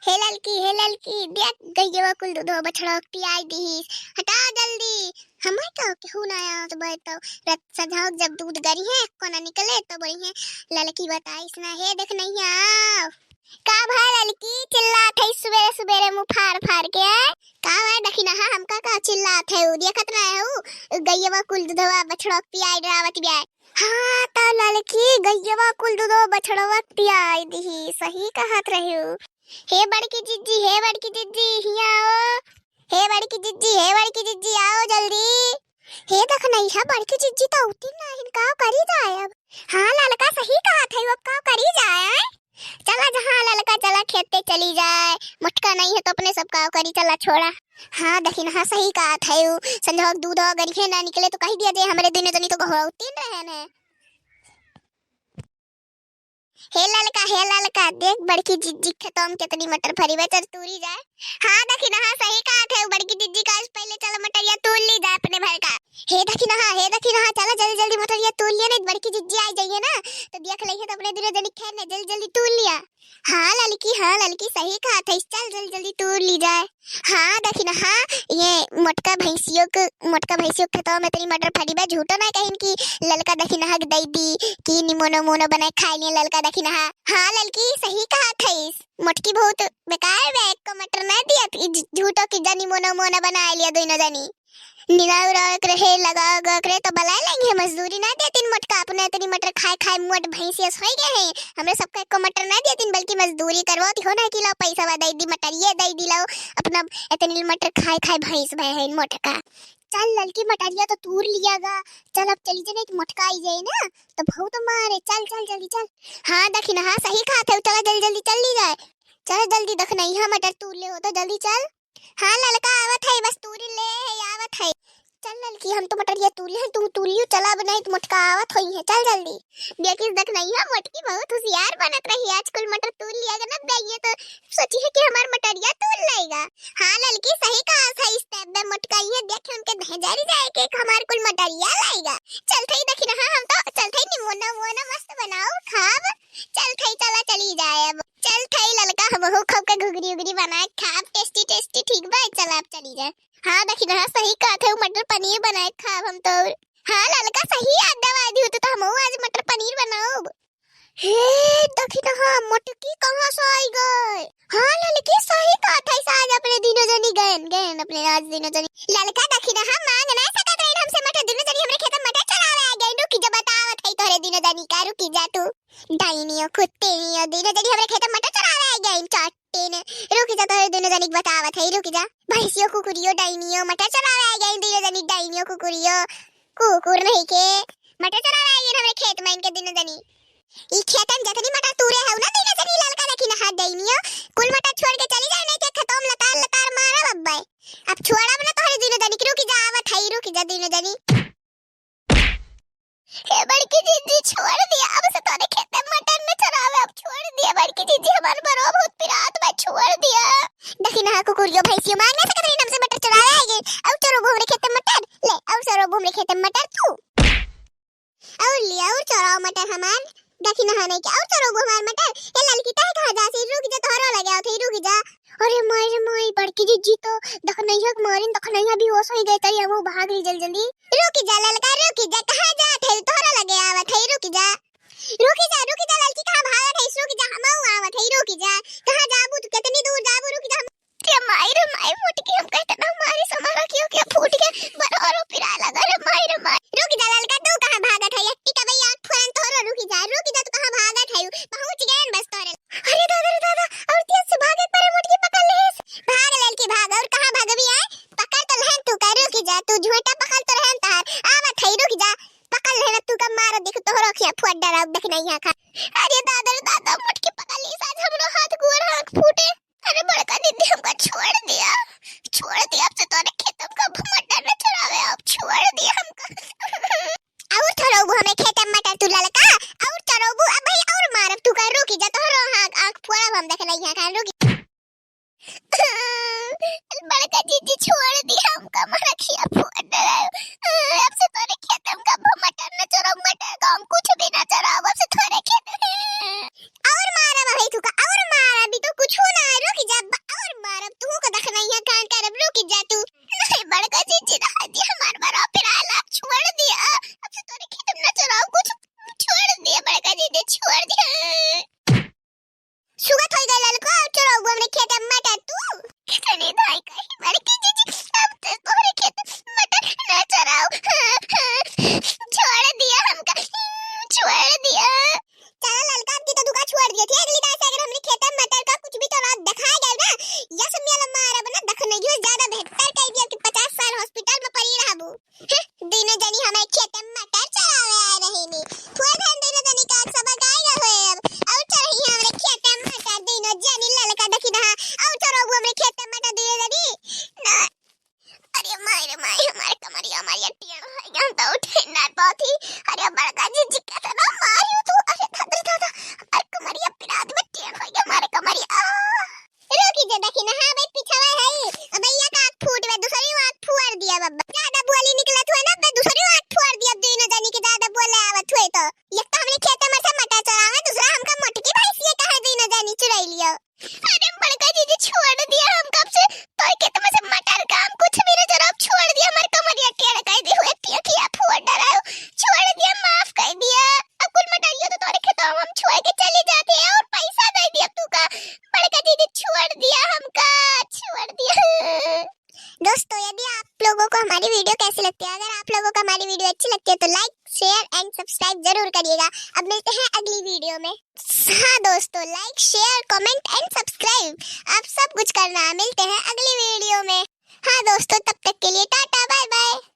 हे ललकी देख गईवा कुल दूधवा बछड़ा पियाई दीहिस। हटा जल्दी। हमें का केहू ना आया तो बैठो रत सजाओ जब दूध गरी है कोना निकले तो बड़ी है। ललकी बताइस ना हे देख नहीं आओ का भाई ललकी चिल्लात है सवेरे सवेरे मुंह फाड़ फाड़ के का भाई देखी ना हमका का चिल्लात है उ देखत ना है गईवा कुल दूधवा बछड़ा पियाई डरावत बिया। हाँ तो ललकी गईवा कुल दूधवा बछड़ा पियाई दीही सही कहत रहू। हे बड़की जिज्जी हिया आओ। हे बड़की जिज्जी आओ जल्दी। हे देख नहीं है बड़की जिज्जी तो उठी ना इनका करी जाए अब। हाँ ललका सही कहा था अब का करी जाए। चला जहाँ ललका चला खेते चली जाए मुटका नहीं है तो अपने सब का करी चला छोड़ा। हाँ देखी ना सही कहा था संजोग दूध हो गरी ना निकले तो कही दिया जे हमारे दिन जनी तो उठी रहे न। हे ललका देख बड़की जिज्जी खत्म कितनी मटर फरी वे चल तूरी जाए। हाँ देखी ना सही कहा था बड़की जिज्जी का पहले चलो मटरिया तूल ली जाए अपने भर का। हे देखी ना चलो जल्दी जल्दी मटरिया तूल लिया नहीं बड़की जिज्जी आ जाइए ना तो देख लेंगे तो अपने दिन जनी खैर ने जल्दी जल्दी तूल लिया। हाँ ललकी सही कहा था चल जल्दी जल्दी तूल ली जाए। हाँ देखी ना ये मोटका भैंसियों खेतों में तेरी मटर फरी बा झूठो ना कहीं की ललका देखी ना दई दी की निमोनो मोनो बनाए खाई लिया ललका देखी ना। हाँ ललकी सही कहा था मोटकी बहुत बेकार है एक को मटर ना दिया झूठो की जनी मोनो मोनो बना लिया दोनों जनी निराव रख रहे लगा करे तो बला लेंगे मजदूरी ना देतीन मोटका अपने इतनी मटर खाए मोट भैंसियस हो गए हैं हमरे सबका एक को मटर ना देतीन बल्कि मजदूरी करवाती हो ना कि लो पैसा वा दई दी मटर ये दई दी लो अपना इतनी मटर खाए भैंस भय है मोटका। चल ललकी मटरिया तो तूर लियागा चल अब चली जाए नहीं मोटका आई जाए ना तो बहुत मारे चल जल्दी चल। हाँ देखी ना सही कहा था चला जल्दी जल्दी चल ली जाए चल जल्दी देख नहीं है मटर तूर ले हो तो जल्दी चल। हाँ ललका आवत है बस तूरी ले आवत है चल ललकी हम तो मटर ये तूरी है तू तूरियो चला बनाई तो मोटका आवत होई है चल जल्दी। देखिस देख नहीं है मोटकी बहुत होशियार बनत रही आजकल मटर तूर लिया ना बेइए तो सोची है कि हमार मटरिया तूर लेगा। हाँ ललकी सही कहा था इस टाइप में मोटका ये देख उनके भेजारी जाए के हमार कुल मटरिया लाएगा। चल थई देखी ना हम तो चल थई निमोना मोना मस्त बनाओ खाब चल थई चला चली जाए अब चल थई ललका हम हो खब के घुगरी बनाए खाब टेस्टी ठीक बा चल आप चली जाए। हाँ देखी ना सही कहा था मटर पनीर बनाए खाब हम तो। हाँ ललका सही आदावादी होते तो हम आज मटर पनीर बनाओ। हे देखी ना मोटकी कहाँ से आई गए। हाँ ललकी सही कहा था आज अपने दिनों जनी गए अपने आज दिनों जनी ललका देखी ना मांग ना सकत रहे हमसे मटर दिनों जनी हमरे खेत में मटर चरावे आ गए रुकी जा बतावत है तोरे दिनों जनी का रुकी जा तू डाइनियो कुत्तेनियो दिनों जनी हमरे खेत में मटर चरावे आ गए चट्टे ने रुकी जा तोरे दिनों जनी बतावत है रुकी जा भैंसियो कुकुरियो डाइनियो मटर चरावे आ गए दिनों जनी डाइनियो कुकुरियो कुकुर नहीं के मटर चरावे आ गए हमरे खेत में इनके दिनों जनी ई खेतन जतनी मटर तूरे है ना दिनों जनी ललका देखी ना हाथ डाइनियो कुल मटर छोड़ के चली जाए नहीं के खतम लतार मारा बब्बे अब छोड़ा बना तोरे दिनों जनी रुकी जा आवत है रुकी जा दिनों जनी। हे बड़की जिज्जी छोड़ दिया अब से तोरे खेत में मटर न चरावे अब छोड़ दिया बड़की जिज्जी हमार बरो बहुत पिरात में छोड़ दिया। देखी ना कुकुरियो भैंसियो मांगने से कतरी हमसे मटर चरावे आएगे अब चलो घूमरे खेत में मटर ले अब चलो घूमरे खेत में मटर तू और लिया और चराओ मटर हमार देखी ना नहीं क्या और चलो हमार मटर ये ललकी ता कहां जासी रुक जा तोहरा लगे थे रुक जा। अरे माई बड़की जिज्जी तो देख नहीं है मारिन देख नहीं अभी होश हो गई तरी हम भाग रही जल्दी रुक जा ललका रुक जा कहां जात है तोहरा लगे आवत है रुक जा ललकी कहां भागत है रुक जा हम आवत है रुक जा कहां जाबू तू कितनी दूर जाबू रुक जा रे माई मोटकी हम कहते ना हमारी समारा क्यों क्या फूट के बरोरो पिरा लगा रे माई रुक जा ललका तू कहां भागत है एकटी का भैया फौरन तोहरा रुक जा तू कहां भागत है पहुंच गए बस तोरे। अरे दादा और तेज से भागे पर मोटकी पकड़ ले भाग ललकी भाग और कहां भागबी है पकड़ तो लहन तू कर रुक जा तू झोटा पकड़ तो रहन तार आवत है रुक जा पकड़ लेना तू का मार देख तोहरा खिया फुट डरा देख नहीं आखा। अरे दादा मोटकी पकड़ ली साज हमरो हाथ गोड़ हाथ फूटे। अरे बड़का दीदी हमका छोड़ दिया अब से तोरे खेतों का मटर न चरावे अब छोड़ दिया हमका और चरोबू हमें खेत में मटर तू ललका और चरोबू अब भाई और मारब तू कर रुकी जा तोहरो आंख फोड़ा हम देख नहीं है कर रुकी बड़का दीदी छोड़ दिया हमका मारा खिया फुट डरा अब से तोरे खेत में का मटर न चराव मटर का हम कुछ भी न चराव अब से तोरे खेत और मारा भाई तू का और मारा भी तो कुछ हो ना रुक जा शेयर एंड सब्सक्राइब जरूर करिएगा। अब मिलते हैं अगली वीडियो में। हाँ दोस्तों, like share comment and subscribe आप सब कुछ करना। मिलते हैं अगली वीडियो में। हाँ दोस्तों, तब तक के लिए टाटा बाय बाय।